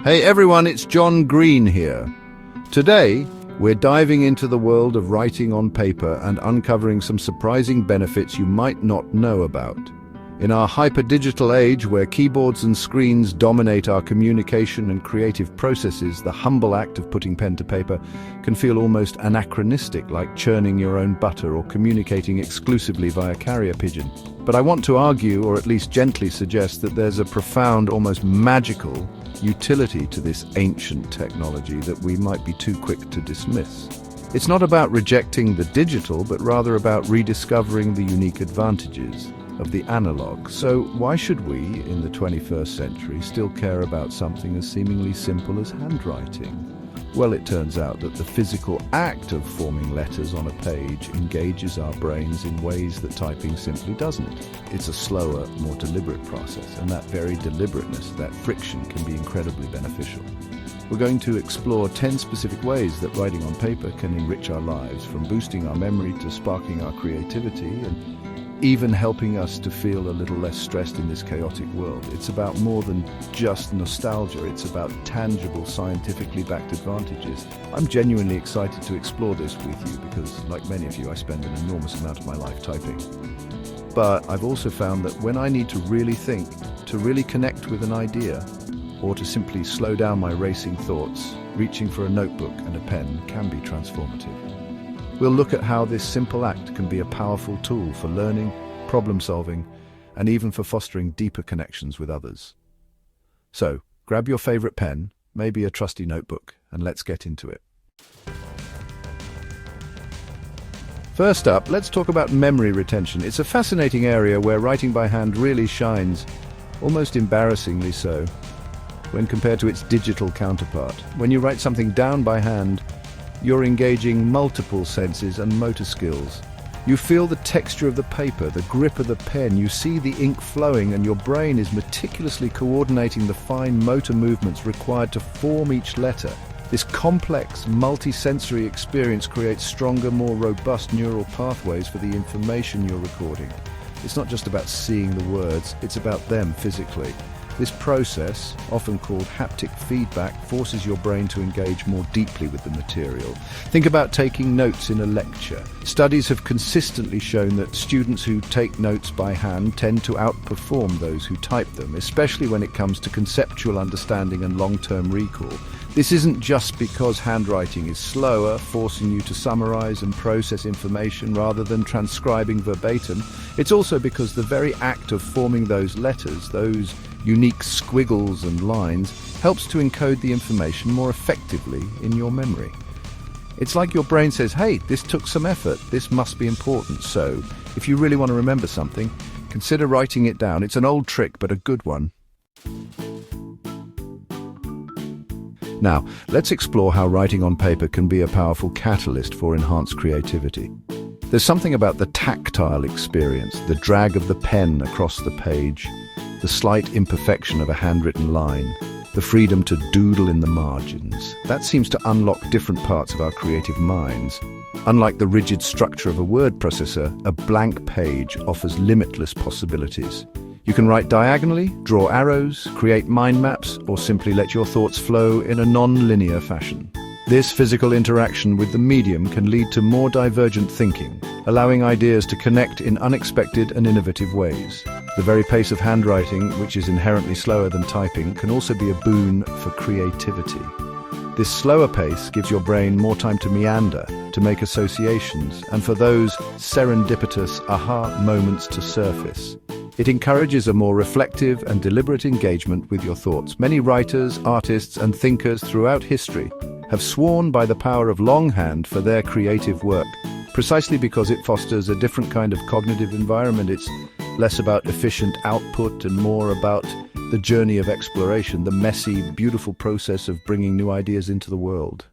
Hey everyone, it's John Green here. Today, we're diving into the world of writing on paper and uncovering some surprising benefits you might not know about. In our hyper-digital age where keyboards and screens dominate our communication and creative processes, the humble act of putting pen to paper can feel almost anachronistic, like churning your own butter or communicating exclusively via carrier pigeon. But I want to argue, or at least gently suggest, that there's a profound, almost magical utility to this ancient technology that we might be too quick to dismiss. It's not about rejecting the digital, but rather about rediscovering the unique advantages of the analog. So why should we, in the 21st century, still care about something as seemingly simple as handwriting? Well, it turns out that the physical act of forming letters on a page engages our brains in ways that typing simply doesn't. It's a slower, more deliberate process, and that very deliberateness, that friction, can be incredibly beneficial. We're going to explore 10 specific ways that writing on paper can enrich our lives, from boosting our memory to sparking our creativity and even helping us to feel a little less stressed in this chaotic world. It's about more than just nostalgia. It's about tangible, scientifically backed advantages. I'm genuinely excited to explore this with you because, like many of you, I spend an enormous amount of my life typing. But I've also found that when I need to really think, to really connect with an idea, or to simply slow down my racing thoughts, reaching for a notebook and a pen can be transformative. We'll look at how this simple act can be a powerful tool for learning, problem-solving, and even for fostering deeper connections with others. So, grab your favorite pen, maybe a trusty notebook, and let's get into it. First up, let's talk about memory retention. It's a fascinating area where writing by hand really shines, almost embarrassingly so, when compared to its digital counterpart. When you write something down by hand, you're engaging multiple senses and motor skills. You feel the texture of the paper, the grip of the pen, you see the ink flowing, and your brain is meticulously coordinating the fine motor movements required to form each letter. This complex, multi-sensory experience creates stronger, more robust neural pathways for the information you're recording. It's not just about seeing the words, it's about them physically. This process, often called haptic feedback, forces your brain to engage more deeply with the material. Think about taking notes in a lecture. Studies have consistently shown that students who take notes by hand tend to outperform those who type them, especially when it comes to conceptual understanding and long-term recall. This isn't just because handwriting is slower, forcing you to summarize and process information rather than transcribing verbatim. It's also because the very act of forming those letters, those unique squiggles and lines, helps to encode the information more effectively in your memory. It's like your brain says, hey, this took some effort, this must be important. So, if you really want to remember something, consider writing it down. It's an old trick, but a good one. Now, let's explore how writing on paper can be a powerful catalyst for enhanced creativity. There's something about the tactile experience, the drag of the pen across the page, the slight imperfection of a handwritten line, the freedom to doodle in the margins. That seems to unlock different parts of our creative minds. Unlike the rigid structure of a word processor, a blank page offers limitless possibilities. You can write diagonally, draw arrows, create mind maps, or simply let your thoughts flow in a non-linear fashion. This physical interaction with the medium can lead to more divergent thinking, allowing ideas to connect in unexpected and innovative ways. The very pace of handwriting, which is inherently slower than typing, can also be a boon for creativity. This slower pace gives your brain more time to meander, to make associations, and for those serendipitous aha moments to surface. It encourages a more reflective and deliberate engagement with your thoughts. Many writers, artists, and thinkers throughout history have sworn by the power of longhand for their creative work, precisely because it fosters a different kind of cognitive environment. It's less about efficient output and more about the journey of exploration, the messy, beautiful process of bringing new ideas into the world.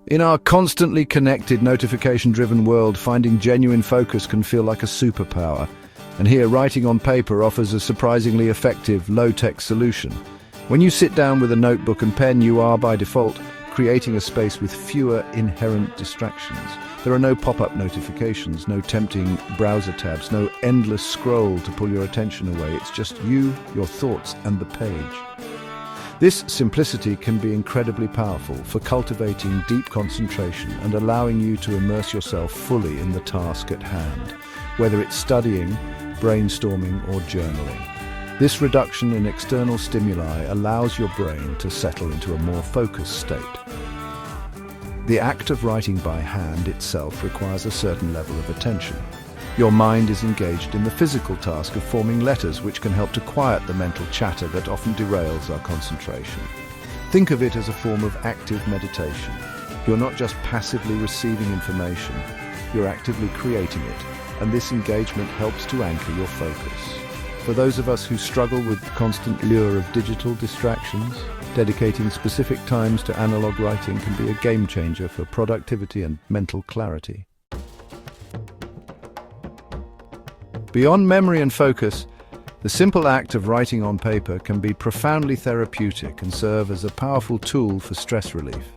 In our constantly connected, notification-driven world, finding genuine focus can feel like a superpower. And here, writing on paper offers a surprisingly effective, low-tech solution. When you sit down with a notebook and pen, you are, by default, creating a space with fewer inherent distractions. There are no pop-up notifications, no tempting browser tabs, no endless scroll to pull your attention away. It's just you, your thoughts, and the page. This simplicity can be incredibly powerful for cultivating deep concentration and allowing you to immerse yourself fully in the task at hand, whether it's studying, brainstorming, or journaling. This reduction in external stimuli allows your brain to settle into a more focused state. The act of writing by hand itself requires a certain level of attention. Your mind is engaged in the physical task of forming letters, which can help to quiet the mental chatter that often derails our concentration. Think of it as a form of active meditation. You're not just passively receiving information, you're actively creating it, and this engagement helps to anchor your focus. For those of us who struggle with the constant lure of digital distractions, dedicating specific times to analog writing can be a game changer for productivity and mental clarity. Beyond memory and focus, the simple act of writing on paper can be profoundly therapeutic and serve as a powerful tool for stress relief.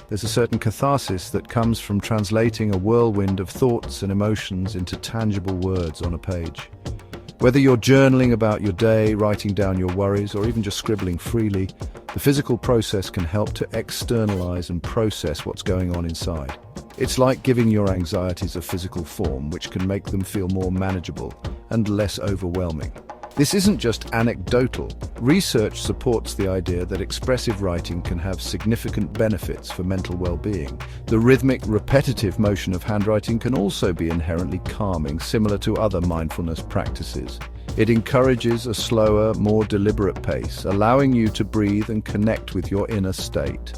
There's a certain catharsis that comes from translating a whirlwind of thoughts and emotions into tangible words on a page. Whether you're journaling about your day, writing down your worries, or even just scribbling freely, the physical process can help to externalize and process what's going on inside. It's like giving your anxieties a physical form, which can make them feel more manageable and less overwhelming. This isn't just anecdotal. Research supports the idea that expressive writing can have significant benefits for mental well-being. The rhythmic, repetitive motion of handwriting can also be inherently calming, similar to other mindfulness practices. It encourages a slower, more deliberate pace, allowing you to breathe and connect with your inner state.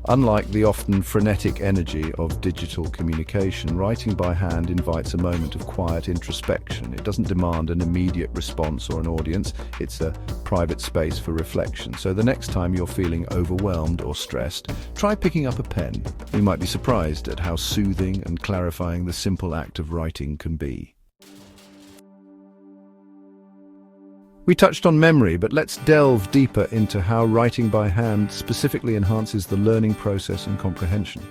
Unlike the often frenetic energy of digital communication, writing by hand invites a moment of quiet introspection. It doesn't demand an immediate response or an audience. It's a private space for reflection. So the next time you're feeling overwhelmed or stressed, try picking up a pen. You might be surprised at how soothing and clarifying the simple act of writing can be. We touched on memory, but let's delve deeper into how writing by hand specifically enhances the learning process and comprehension.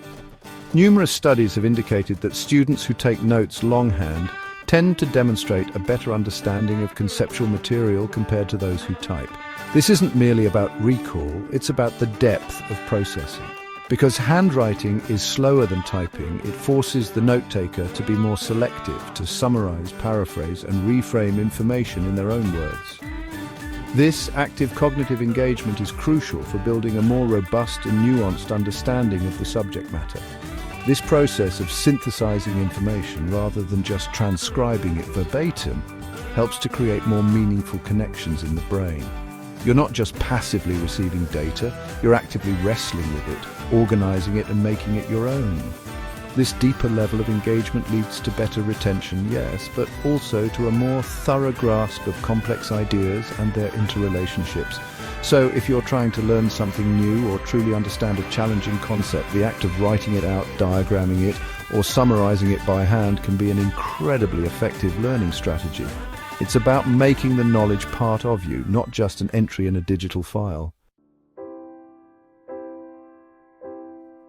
Numerous studies have indicated that students who take notes longhand tend to demonstrate a better understanding of conceptual material compared to those who type. This isn't merely about recall, it's about the depth of processing. Because handwriting is slower than typing, it forces the note-taker to be more selective, to summarize, paraphrase, and reframe information in their own words. This active cognitive engagement is crucial for building a more robust and nuanced understanding of the subject matter. This process of synthesizing information rather than just transcribing it verbatim helps to create more meaningful connections in the brain. You're not just passively receiving data, you're actively wrestling with it, organizing it and making it your own. This deeper level of engagement leads to better retention, yes, but also to a more thorough grasp of complex ideas and their interrelationships. So if you're trying to learn something new or truly understand a challenging concept, the act of writing it out, diagramming it, or summarizing it by hand can be an incredibly effective learning strategy. It's about making the knowledge part of you, not just an entry in a digital file.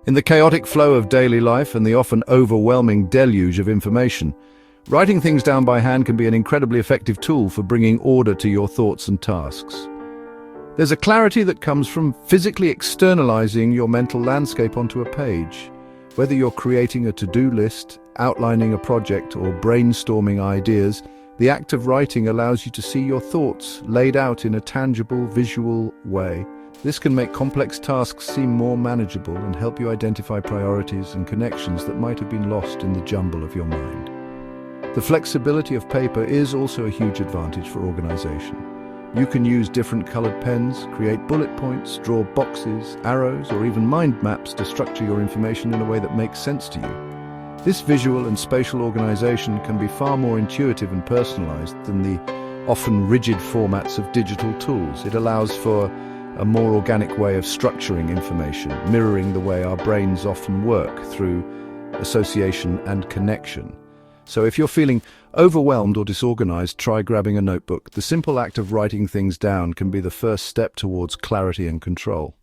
In the chaotic flow of daily life and the often overwhelming deluge of information, writing things down by hand can be an incredibly effective tool for bringing order to your thoughts and tasks. There's a clarity that comes from physically externalizing your mental landscape onto a page. Whether you're creating a to-do list, outlining a project, or brainstorming ideas, the act of writing allows you to see your thoughts laid out in a tangible, visual way. This can make complex tasks seem more manageable and help you identify priorities and connections that might have been lost in the jumble of your mind. The flexibility of paper is also a huge advantage for organization. You can use different colored pens, create bullet points, draw boxes, arrows, or even mind maps to structure your information in a way that makes sense to you. This visual and spatial organization can be far more intuitive and personalized than the often rigid formats of digital tools. It allows for a more organic way of structuring information, mirroring the way our brains often work through association and connection. So if you're feeling overwhelmed or disorganized, try grabbing a notebook. The simple act of writing things down can be the first step towards clarity and control.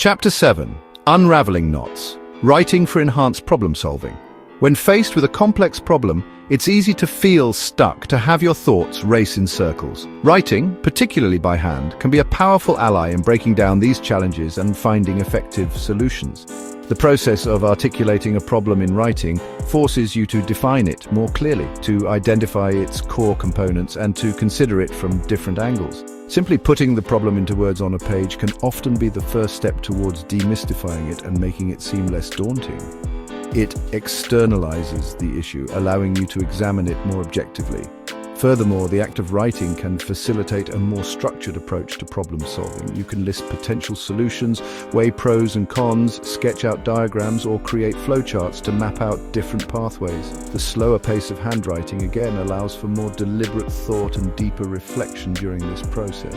Chapter 7. Unraveling Knots. Writing for Enhanced Problem Solving. When faced with a complex problem, it's easy to feel stuck, to have your thoughts race in circles. Writing, particularly by hand, can be a powerful ally in breaking down these challenges and finding effective solutions. The process of articulating a problem in writing forces you to define it more clearly, to identify its core components, and to consider it from different angles. Simply putting the problem into words on a page can often be the first step towards demystifying it and making it seem less daunting. It externalizes the issue, allowing you to examine it more objectively. Furthermore, the act of writing can facilitate a more structured approach to problem solving. You can list potential solutions, weigh pros and cons, sketch out diagrams, or create flowcharts to map out different pathways. The slower pace of handwriting again allows for more deliberate thought and deeper reflection during this process.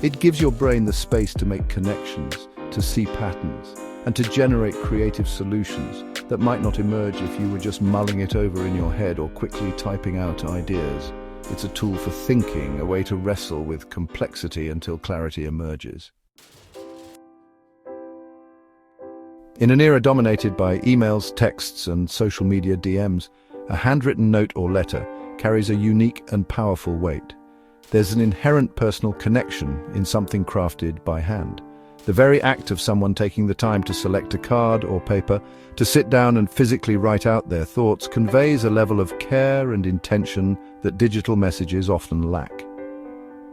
It gives your brain the space to make connections, to see patterns, and to generate creative solutions that might not emerge if you were just mulling it over in your head or quickly typing out ideas. It's a tool for thinking, a way to wrestle with complexity until clarity emerges. In an era dominated by emails, texts, and social media DMs, a handwritten note or letter carries a unique and powerful weight. There's an inherent personal connection in something crafted by hand. The very act of someone taking the time to select a card or paper, to sit down and physically write out their thoughts, conveys a level of care and intention that digital messages often lack.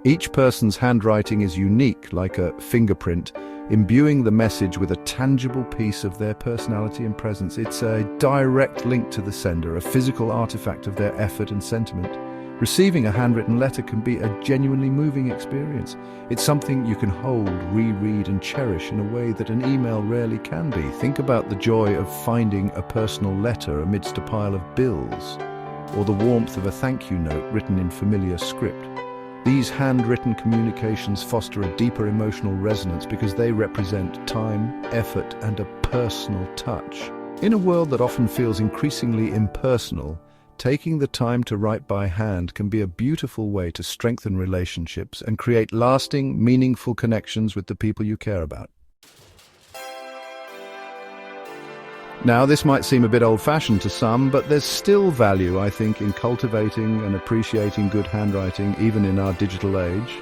Each person's handwriting is unique, like a fingerprint, imbuing the message with a tangible piece of their personality and presence. It's a direct link to the sender, a physical artifact of their effort and sentiment. Receiving a handwritten letter can be a genuinely moving experience. It's something you can hold, reread, and cherish in a way that an email rarely can be. Think about the joy of finding a personal letter amidst a pile of bills, or the warmth of a thank you note written in familiar script. These handwritten communications foster a deeper emotional resonance because they represent time, effort, and a personal touch. In a world that often feels increasingly impersonal, taking the time to write by hand can be a beautiful way to strengthen relationships and create lasting, meaningful connections with the people you care about. Now, this might seem a bit old-fashioned to some, but there's still value, I think, in cultivating and appreciating good handwriting, even in our digital age.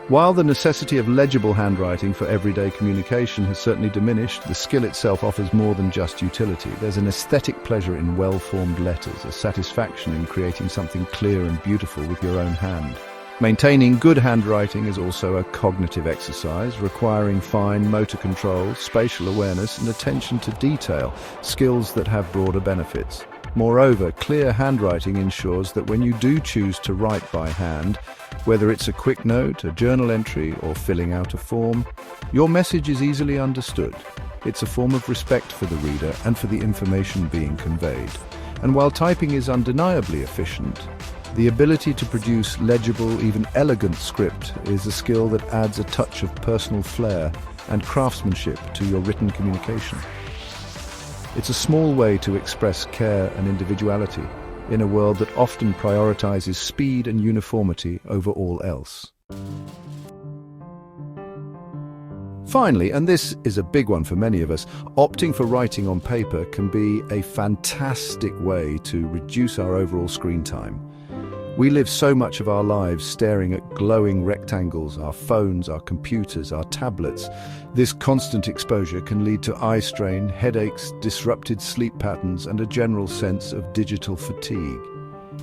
While the necessity of legible handwriting for everyday communication has certainly diminished, the skill itself offers more than just utility. There's an aesthetic pleasure in well-formed letters, a satisfaction in creating something clear and beautiful with your own hand. Maintaining good handwriting is also a cognitive exercise, requiring fine motor control, spatial awareness, and attention to detail, skills that have broader benefits. Moreover, clear handwriting ensures that when you do choose to write by hand, whether it's a quick note, a journal entry, or filling out a form, your message is easily understood. It's a form of respect for the reader and for the information being conveyed. And while typing is undeniably efficient, the ability to produce legible, even elegant script is a skill that adds a touch of personal flair and craftsmanship to your written communication. It's a small way to express care and individuality in a world that often prioritizes speed and uniformity over all else. Finally, and this is a big one for many of us, opting for writing on paper can be a fantastic way to reduce our overall screen time. We live so much of our lives staring at glowing rectangles, our phones, our computers, our tablets. This constant exposure can lead to eye strain, headaches, disrupted sleep patterns, and a general sense of digital fatigue.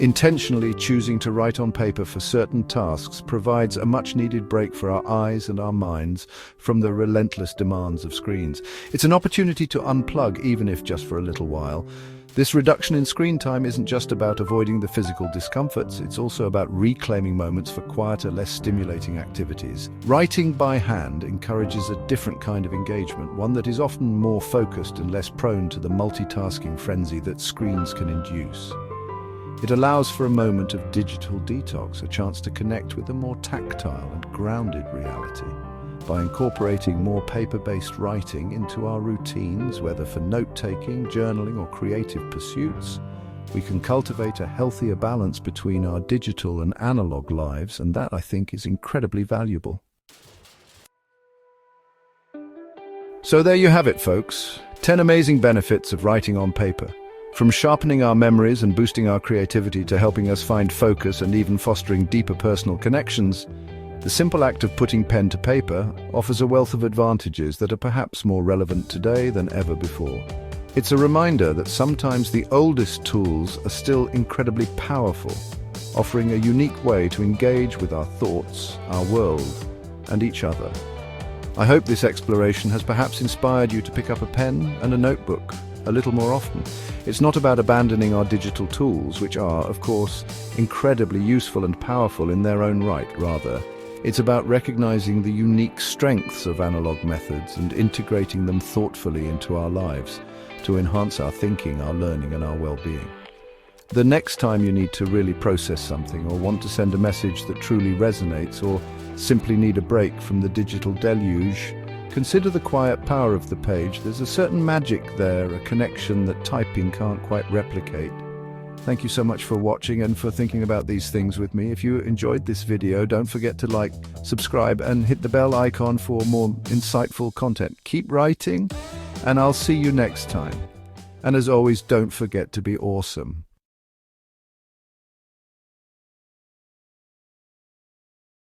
Intentionally choosing to write on paper for certain tasks provides a much-needed break for our eyes and our minds from the relentless demands of screens. It's an opportunity to unplug, even if just for a little while. This reduction in screen time isn't just about avoiding the physical discomforts, it's also about reclaiming moments for quieter, less stimulating activities. Writing by hand encourages a different kind of engagement, one that is often more focused and less prone to the multitasking frenzy that screens can induce. It allows for a moment of digital detox, a chance to connect with a more tactile and grounded reality. By incorporating more paper-based writing into our routines, whether for note-taking, journaling, or creative pursuits, we can cultivate a healthier balance between our digital and analog lives, and that, I think, is incredibly valuable. So there you have it, folks. 10 amazing benefits of writing on paper. From sharpening our memories and boosting our creativity to helping us find focus and even fostering deeper personal connections, the simple act of putting pen to paper offers a wealth of advantages that are perhaps more relevant today than ever before. It's a reminder that sometimes the oldest tools are still incredibly powerful, offering a unique way to engage with our thoughts, our world, and each other. I hope this exploration has perhaps inspired you to pick up a pen and a notebook a little more often. It's not about abandoning our digital tools, which are, of course, incredibly useful and powerful in their own right. Rather, it's about recognizing the unique strengths of analog methods and integrating them thoughtfully into our lives to enhance our thinking, our learning, and our well-being. The next time you need to really process something, or want to send a message that truly resonates, or simply need a break from the digital deluge, consider the quiet power of the page. There's a certain magic there, a connection that typing can't quite replicate. Thank you so much for watching and for thinking about these things with me. If you enjoyed this video, don't forget to like, subscribe, and hit the bell icon for more insightful content. Keep writing, and I'll see you next time. And as always, don't forget to be awesome.